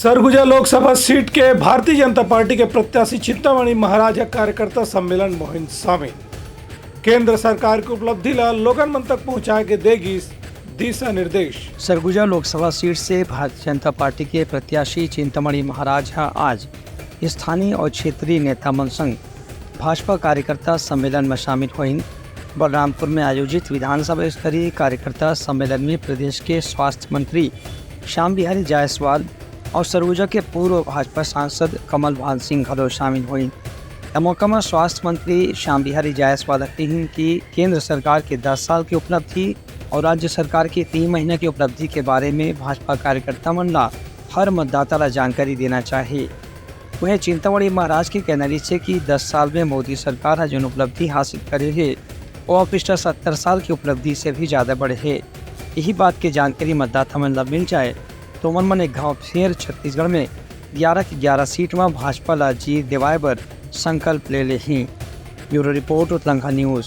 Surguja Lok Sabha seat के Bharatiya Janata party के प्रत्याशी चिंतामणि महाराज कार्यकर्ता सम्मेलन मुहिम शामिल। केंद्र सरकार की उपलब्धि ला लोगन मन तक पहुंचा के देगी दिशा निर्देश। सरगुजा लोकसभा सीट से भारतीय जनता पार्टी के प्रत्याशी चिंतामणि महाराज आज स्थानीय और क्षेत्रीय नेता मन संग भाजपा कार्यकर्ता सम्मेलन में शामिल हुई। बलरामपुर में आयोजित विधानसभा स्तरीय कार्यकर्ता सम्मेलन में प्रदेश के स्वास्थ्य मंत्री श्याम बिहारी जायसवाल और सरगुजा के पूर्व भाजपा सांसद कमल भान सिंह घलो शामिल हुई। मौका में स्वास्थ्य मंत्री श्याम बिहारी जायसवाल कहते हैं कि केंद्र सरकार के 10 साल की उपलब्धि और राज्य सरकार के 3 महीने की उपलब्धि के बारे में भाजपा कार्यकर्ता मंडला हर मतदाता ला जानकारी देना चाहिए। वह चिंतामणि महाराज के कहना से कि 10 साल में मोदी सरकार जो उपलब्धि हासिल करे है वो पिछले 70 साल की उपलब्धि से भी ज़्यादा बढ़े है। यही बात की जानकारी मतदाता मंडला मिल जाए तो मन एक गाँव फिर छत्तीसगढ़ में 11 की 11 सीट में भाजपा ला जीत दिवाए बर संकल्प ले ही। Bureau report Uttarakhand news.